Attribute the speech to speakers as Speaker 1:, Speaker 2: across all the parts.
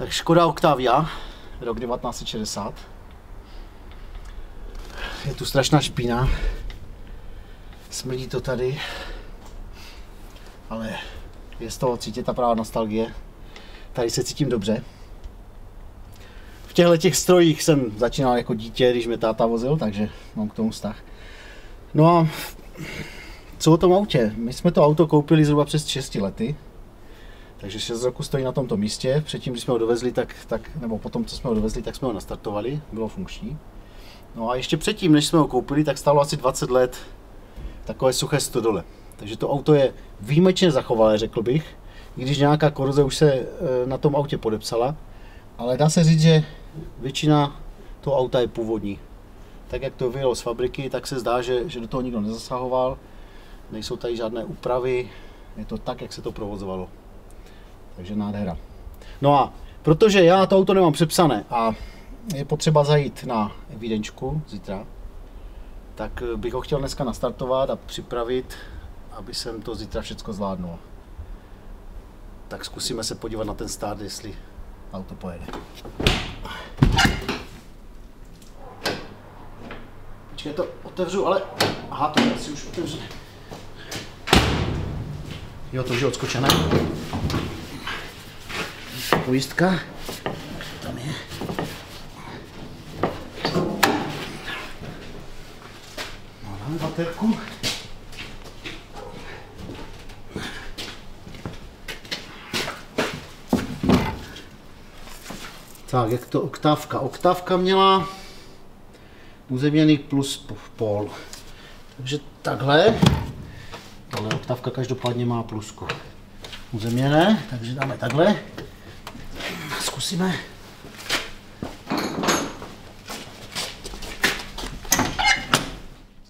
Speaker 1: Tak Škoda Octavia, rok 1960. Je tu strašná špína. Smrdí to tady. Ale je z toho cítit ta prává nostalgie. Tady se cítím dobře. V těchto strojích jsem začínal jako dítě, když mě táta vozil, takže mám k tomu vztah. No a co o tom autě? My jsme to auto koupili zhruba přes 6 lety. Takže 6 roku stojí na tomto místě. Předtím, když jsme ho dovezli, nebo potom, co jsme ho dovezli, tak jsme ho nastartovali. Bylo funkční. No a ještě předtím, než jsme ho koupili, tak stálo asi 20 let takové suché stodole. Takže to auto je výjimečně zachovalé, řekl bych. I když nějaká koroze už se na tom autě podepsala. Ale dá se říct, že většina toho auta je původní. Tak jak to vyjelo z fabriky, tak se zdá, že do toho nikdo nezasahoval. Nejsou tady žádné úpravy. Je to tak, jak se to provozovalo. Takže nádhera. No a protože já to auto nemám přepsané a je potřeba zajít na evidenčku zítra, tak bych ho chtěl dneska nastartovat a připravit, aby jsem to zítra všechno zvládnul. Tak zkusíme se podívat na ten start, jestli auto pojede. Počkej, to otevřu, ale... Aha, to je asi už otevřené. Jo, to už je odskočené. Pojistka. Tam je. No, dáme baterku. Tak, jak to Oktávka? Oktávka měla uzemněný plus pol. Takže takhle. Ale Oktávka každopádně má plusko. Uzemněné, takže dáme takhle. Zkusíme.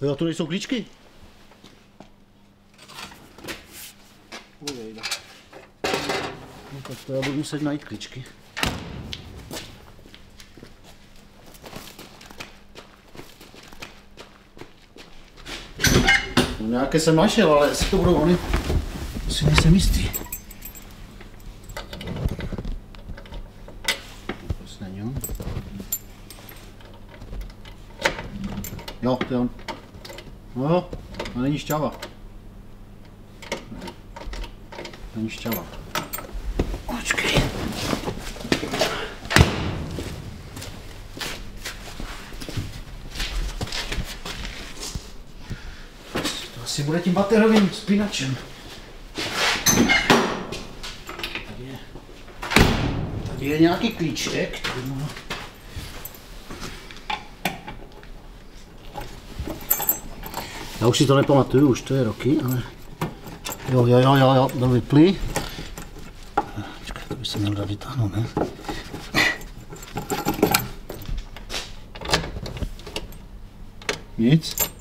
Speaker 1: Jo, tu nejsou klíčky. No, tak to já budu muset najít klíčky. No, nějaké jsem našel, ale jestli to budou oni, si nejsem jistý. Jo, to je on. No jo, to není šťava. Není šťava. Počkej. To asi bude tím baterovým spínačem. Tady je nějaký klíček, který má... Já už si to nepamatuju, už to je roky, ale... Jo, byl vyplý. Počkej, to by se měl dát vytáhnout, ne? Nic.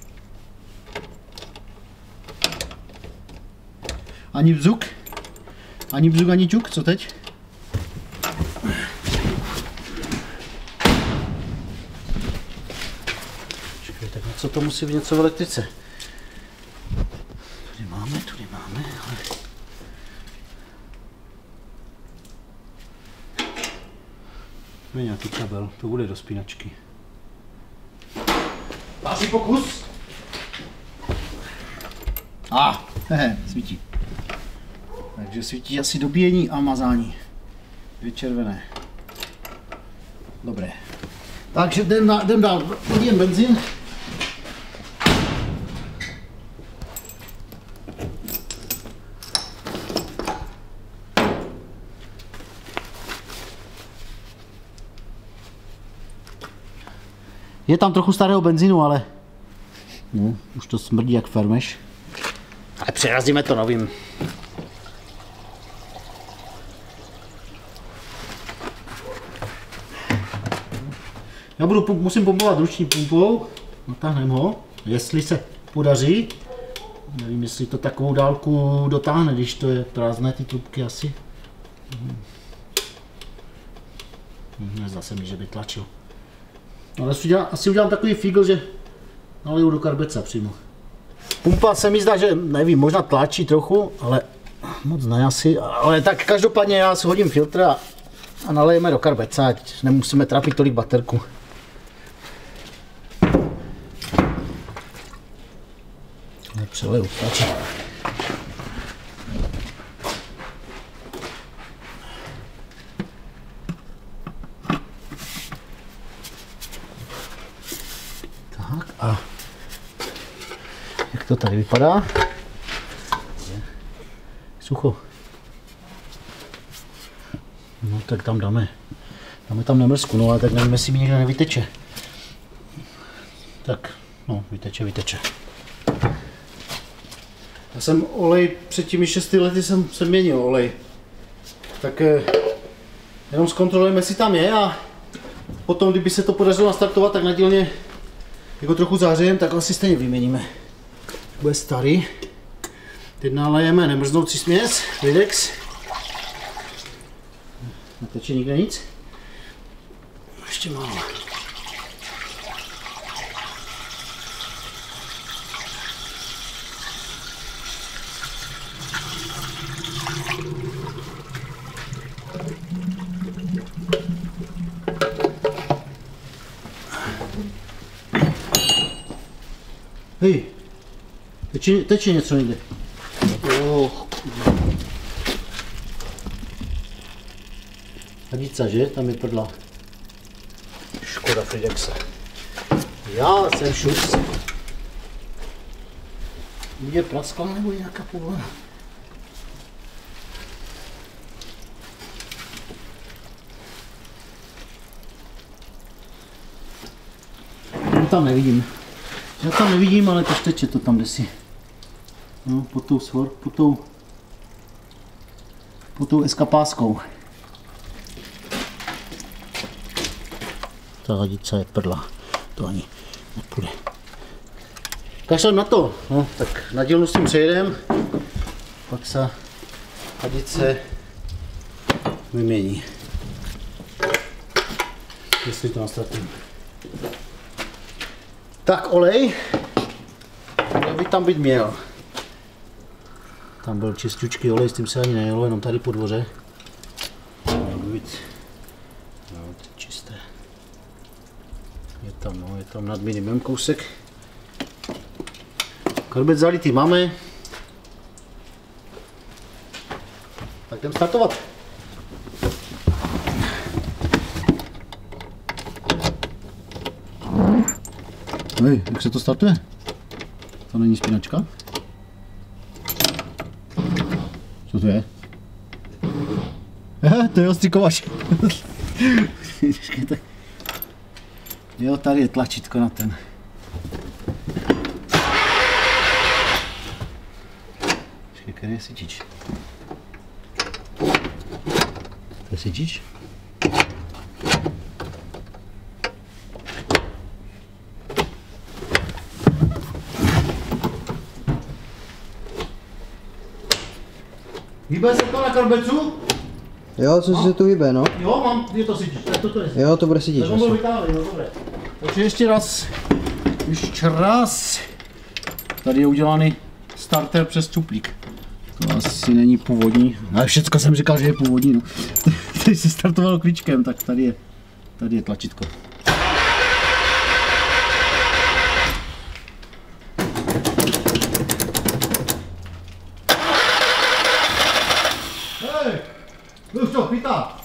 Speaker 1: Ani bzuk? Ani bzuk, ani ťuk, co teď? Počkej, tak na co to musí být něco v elektrice? Tudy máme, ale... Je nějaký kabel, to bude do spínačky. Další pokus. Svítí. Takže svítí asi dobíjení a mazání. Dvě červené. Dobré. Takže jdem dál. Hodím benzín. Je tam trochu starého benzínu, ale no, už to smrdí jak fermeš. Ale přerazíme to novým. Já musím pumpovat ruční pumpou, natáhneme ho, jestli se podaří. Nevím, jestli to takovou dálku dotáhne, když to je prázdné ty trubky asi. Nezdá se mi, že by tlačil. Ale asi udělám takový fígl, že naliju do karbeca přímo. Pumpa se mi zdá, že nevím, možná tlačí trochu, ale moc ne asi. Ale tak každopádně já si hodím filtr a A nalejeme do karbeca, ať nemusíme trapit tolik baterku. Přeleju, stačí. Tak a jak to tady vypadá? Sucho. No tak tam dáme tam nemrzku, no ale tak nevím, jestli mi někde nevyteče. Tak, no vyteče. Já jsem olej před těmi 6 lety jsem měnil olej. Tak jenom zkontrolujeme, jestli tam je a potom, kdyby se to podařilo nastartovat, tak na dílně jako trochu zářejem, tak asi stejně vyměníme. Bude starý. Teď nalejeme nemrznoucí směs, Videx. Neteče nikde nic. Ještě málo. Hej, teče něco někde. Oh. Hadica, že? Tam je prdla. Škoda Fridexe. Já jsem šuc. Je praskla nebo nějaká povolená? Já tam nevidím, ale to teče to tam desi. No, pod tou eskapáskou. Ta hadice je prdla, to ani nepůjde. Kašlem na to, no, tak na dílnu s tím přejedem, pak se hadice vymění. Jestli to nastartím. Tak olej, jak by tam být měl. Tam byl čistučký olej, s tím se ani nejelo, jenom tady po dvoře. No, to je čisté. Je tam nad minimem kousek. Karbec zalitý máme. Tak jdem startovat. Hej, jak se to startuje? To není spínačka? Co to je? To je ostřikovač. Jo, tady je tlačítko na ten. Počkej, který je syčič? To je syčič? Hýbe se to na karbecu?
Speaker 2: Jo, co se tu hýbe, no?
Speaker 1: Jo, je to sytič, tak toto je.
Speaker 2: Jo, to bude sytič.
Speaker 1: Tak on byl vytáhlý, no dobré. Takže ještě raz. Tady je udělaný starter přes cuplík. To asi není původní, ale všecko jsem říkal, že je původní, no. Tady se startoval klíčkem, tak tady je tlačítko. Už to chytá.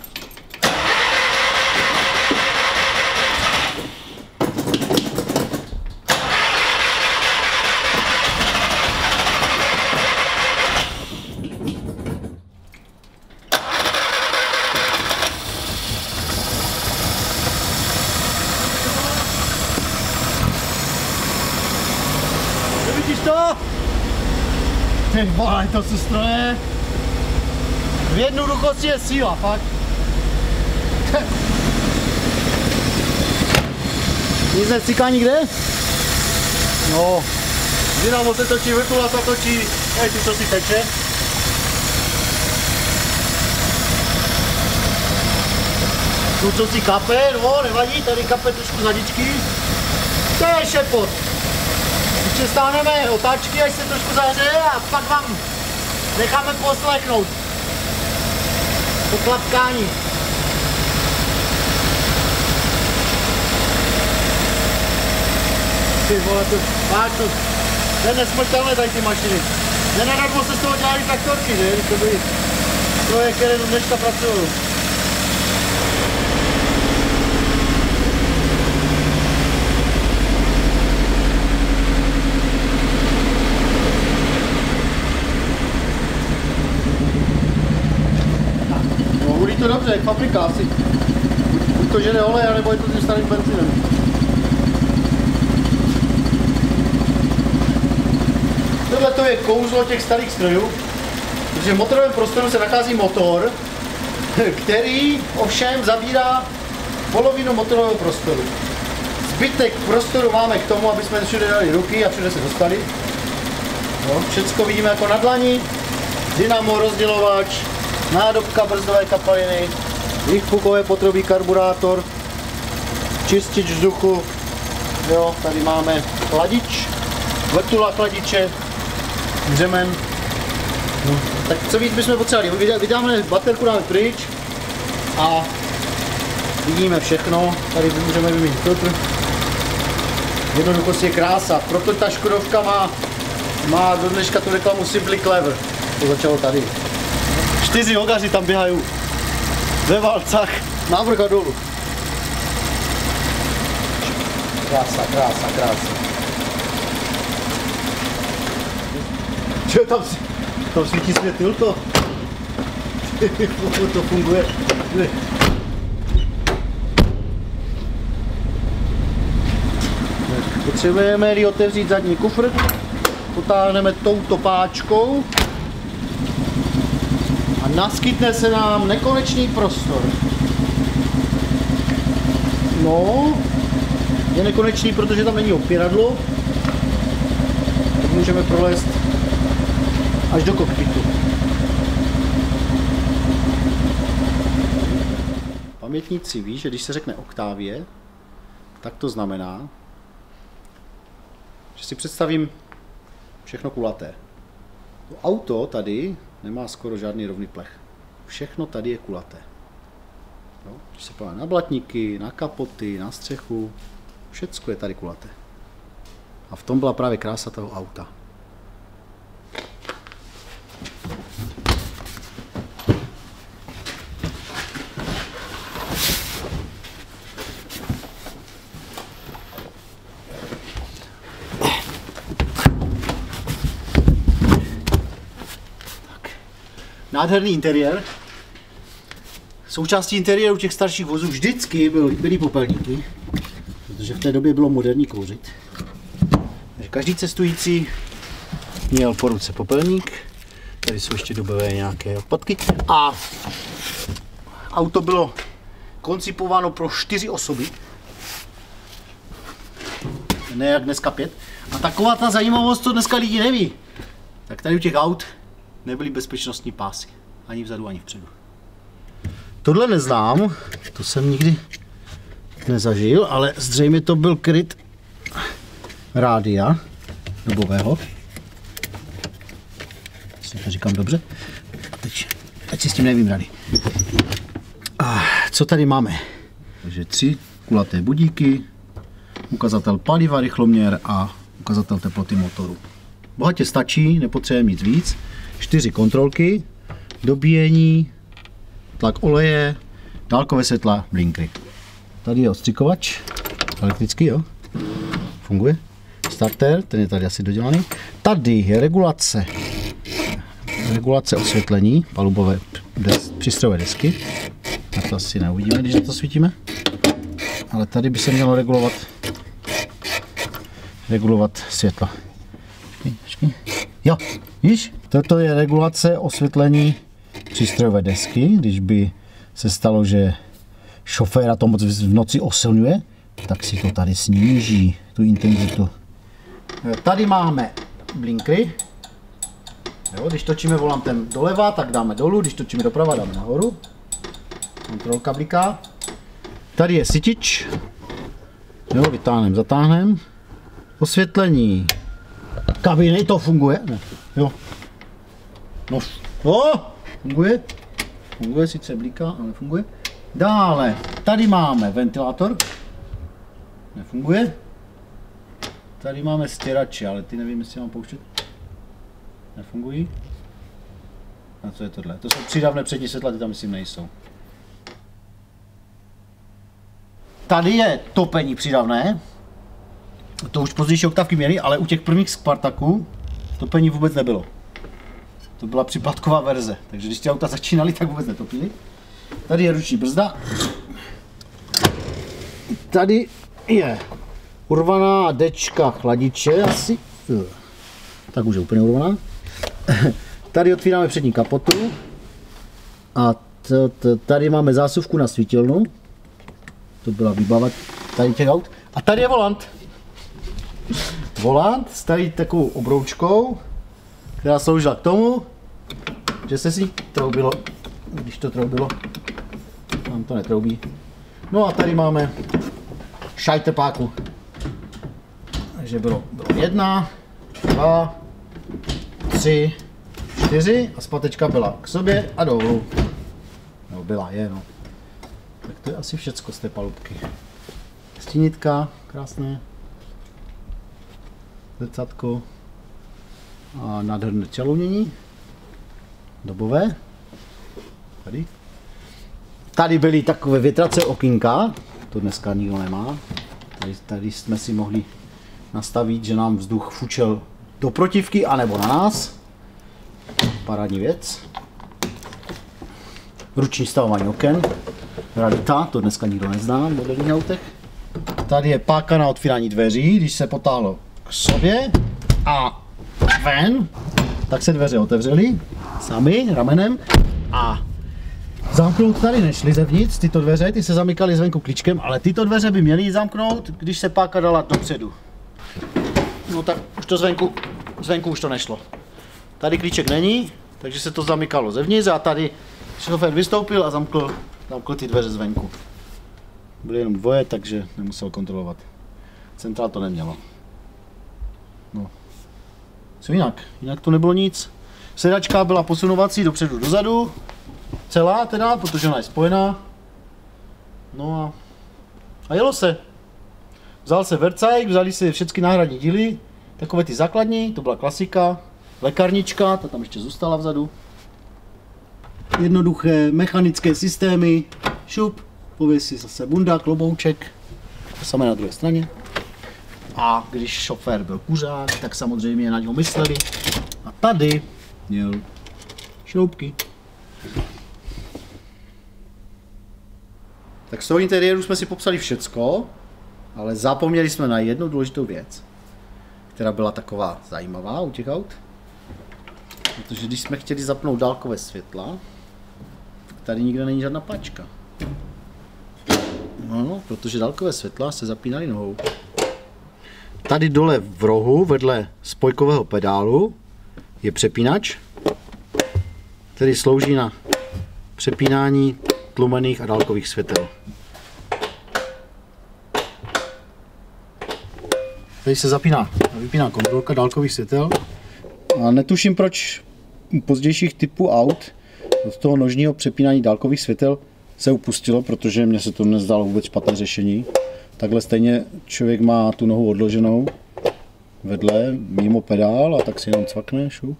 Speaker 1: Vidíš to? Ty vole, to jsou stroje. V jednoduchosti je síla, fakt. Nic necíká nikde? No. Dynamo se točí, vrtula se točí. Hej, ty co si teče. Tu co si kape, no nevadí, tady kape trošku z hadičky. To je šepot. Ještě stáneme otáčky, až se trošku zahřeje a pak vám necháme poslechnout. Po klapkání. Ty vole, to je nesmrtelné tady ty mašiny. Nenadadlo se z toho dělali traktorky, že? To byly stroje, které do dneška pracují. No, hulí to dobře, jak fabrika asi. Buď to žene olej, nebo je to tím starým benzínem. Tohle to je kouzlo těch starých strojů, protože v motorovém prostoru se nachází motor, který ovšem zabírá polovinu motorového prostoru. Zbytek prostoru máme k tomu, aby jsme všude dali ruky a všude se dostali. No, všecko vidíme jako na dlani, dynamo, rozdělovač, nádobka brzdové kapaliny, výfukové potrubí, karburátor, čistič vzduchu, jo, tady máme chladič, vrtula chladiče, dřemen. No, tak co víc bychom potřebovali? Vydáme baterku, dáme pryč a vidíme všechno. Tady můžeme vyměnit filtr. Jednoduchost je krása, proto ta Škodovka má do dneška tu reklamu Simply Clever. To začalo tady. 4 hogaři tam běhají ve válcách navrch a dolů. Krása, krása, krása. Čo tam svítí světilko? To funguje. Potřebujeme otevřít zadní kufr, potáhneme touto páčkou a naskytne se nám nekonečný prostor. No, je nekonečný, protože tam není opěradlo, tak můžeme prolézt až do kokpitu. Pamětníci ví, že když se řekne Octavie, tak to znamená, že si představím všechno kulaté. To auto tady nemá skoro žádný rovný plech. Všechno tady je kulaté. No, když se podívá na blatníky, na kapoty, na střechu, všecko je tady kulaté. A v tom byla právě krása toho auta. Nádherný interiér. Součástí interiéru těch starších vozů vždycky byly popelníky, protože v té době bylo moderní kouřit. Takže každý cestující měl po ruce popelník. Tady jsou ještě dobové nějaké odpadky. A auto bylo koncipováno pro 4 osoby. Ne jak dneska 5. A taková ta zajímavost, co dneska lidi neví. Tak tady u těch aut nebyly bezpečnostní pásy. Ani vzadu, ani vpředu. Tohle neznám, to jsem nikdy nezažil, ale zřejmě to byl kryt rádia dobového. Jestli to říkám dobře. Teď si s tím nevím rady. A co tady máme? Takže 3 kulaté budíky, ukazatel paliva, rychloměr a ukazatel teploty motoru. Bohatě stačí, nepotřebujeme nic víc. 4 kontrolky, dobíjení, tlak oleje, dálkové světla, blinkry. Tady je odstřikovač, elektrický, jo, funguje. Starter, ten je tady asi dodělaný. Tady je regulace osvětlení, palubové přístrojové desky. Tak to asi neuvidíme, když na to svítíme. Ale tady by se mělo regulovat světla. Počkej. Jo, víš, toto je regulace osvětlení přístrojové desky. Když by se stalo, že šoféra to moc v noci osilňuje, tak si to tady sníží, tu intenzitu. Tady máme blinkry. Jo, když točíme volantem doleva, tak dáme dolů, když točíme doprava, dáme nahoru. Kontrolka bliká. Tady je sytič. Jo, vytáhneme, zatáhneme. Osvětlení kabiny, to funguje? Ne. Jo. No, funguje. Funguje, sice bliká, ale funguje. Dále, tady máme ventilátor. Nefunguje. Tady máme stěrače, ale ty nevím, jestli mám pouštět. Nefungují. A co je tohle? To jsou přídavné přední světla, ty tam myslím nejsou. Tady je topení přídavné. To už pozdější oktávky měly, ale u těch prvních Spartaků topení vůbec nebylo. To byla připlatková verze, takže když ty auta začínaly, tak vůbec netopily. Tady je ruční brzda. Tady je urvaná dečka chladiče asi. Tak už je úplně urvaná. Tady otvíráme přední kapotu. A tady máme zásuvku na svítilnu. To byla výbava tady těch aut. A tady je volant. Volant s tady takovou obroučkou, která sloužila k tomu, že se si troubilo, když to troubilo, tam to netroubí. No a tady máme šajtepáku. Takže bylo 1, 2, 3, 4 a zpátečka byla k sobě a dolů. No byla, je no. Tak to je asi všecko z té palubky. Stínitka, krásné. Zrcátko a nádherné čalounění. Dobové. Tady. Tady byly takové větrace okýnka. To dneska nikdo nemá. Tady jsme si mohli nastavit, že nám vzduch fučel do protivky anebo na nás. Parádní věc. Ruční stavování oken. Radita, to dneska nikdo nezná v moderních autech. Tady je páka na otvírání dveří, když se potáhlo k sobě a ven, tak se dveře otevřely sami ramenem a zamknout tady nešli zevnitř, tyto dveře, ty se zamykaly zvenku klíčkem, ale tyto dveře by měly zamknout, když se páka dala dopředu. No tak už to zvenku už to nešlo. Tady klíček není, takže se to zamykalo zevnitř a tady šofér vystoupil a zamkl ty dveře zvenku. Byly jenom dvoje, takže nemusel kontrolovat. Centrál to nemělo. No. Co jinak? Jinak to nebylo nic. Sedačka byla posunovací dopředu dozadu. Celá teda, protože ona je spojená. No a jelo se. Vzal se vercajk, vzali se všechny náhradní díly. Takové ty základní, to byla klasika. Lékárnička, ta tam ještě zůstala vzadu. Jednoduché mechanické systémy. Šup, pověsí zase bunda, klobouček. To samé na druhé straně. A když šofér byl kuřák, tak samozřejmě na něho mysleli. A tady měl šroubky. Tak z toho interiéru jsme si popsali všecko, ale zapomněli jsme na jednu důležitou věc, která byla taková zajímavá u těch aut. Protože když jsme chtěli zapnout dálkové světla, tady nikde není žádná páčka. No, protože dálkové světla se zapínaly nohou. Tady dole v rohu, vedle spojkového pedálu, je přepínač, který slouží na přepínání tlumených a dálkových světel. Tady se zapíná a vypíná kontrolka dálkových světel. A netuším, proč u pozdějších typů aut od toho nožního přepínání dálkových světel se upustilo, protože mně se to nezdálo vůbec špatné řešení. Takhle stejně člověk má tu nohu odloženou vedle, mimo pedál a tak si jenom cvakne, šup.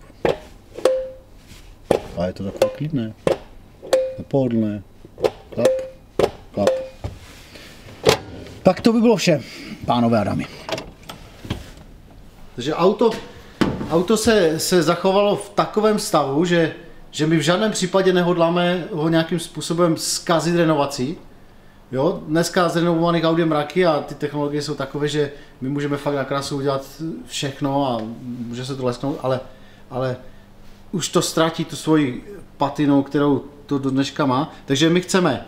Speaker 1: A je to takové klidné, nepohodlné, klap, klap. Tak to by bylo vše, pánové a dámy. Takže auto se zachovalo v takovém stavu, že my v žádném případě nehodláme ho nějakým způsobem zkazit renovací. Jo, dneska zrenovovaných aut je mraky a ty technologie jsou takové, že my můžeme fakt na krásu udělat všechno a může se to lesknout, ale už to ztratí tu svoji patinu, kterou to do dneška má. Takže my chceme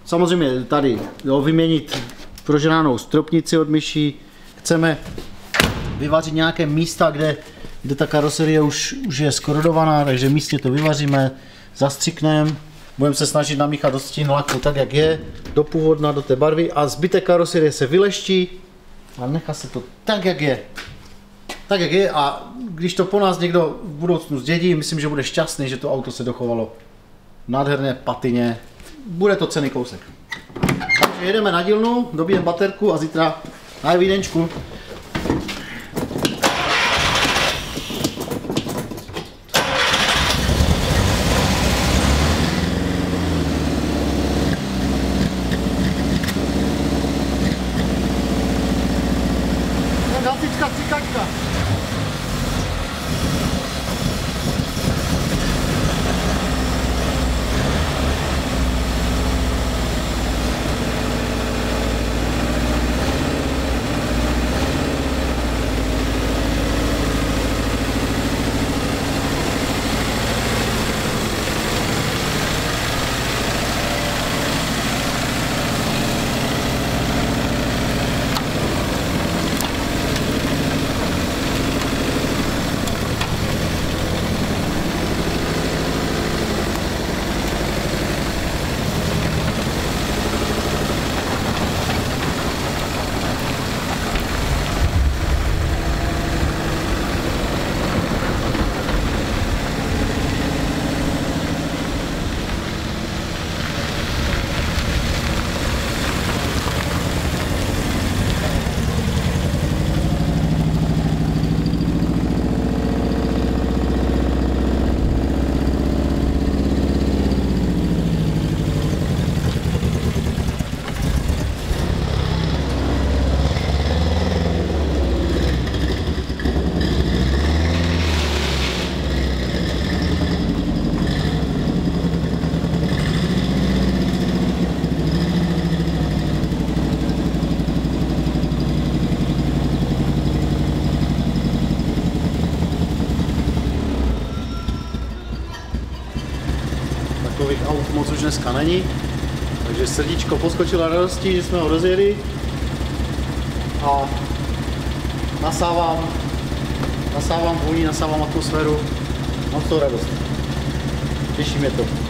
Speaker 1: samozřejmě tady vyměnit prožranou stropnici od myší, chceme vyvařit nějaké místa, kde ta karoserie už je skorodovaná, takže místně to vyvaříme, zastřikneme. Budeme se snažit namíchat do stín laku tak, jak je, do původna, do té barvy a zbytek karoserie se vyleští a nechá se to tak, jak je. Tak, jak je a když to po nás někdo v budoucnu zdědí, myslím, že bude šťastný, že to auto se dochovalo v nádherné patině. Bude to cenný kousek. Takže jedeme na dílnu, dobijeme baterku a zítra na vídenčku. moc už dneska není. Takže srdíčko poskočilo radostí, že jsme ho rozjeli. A nasávám vůni, nasávám atmosféru. Mám z toho radost. Těší mě to.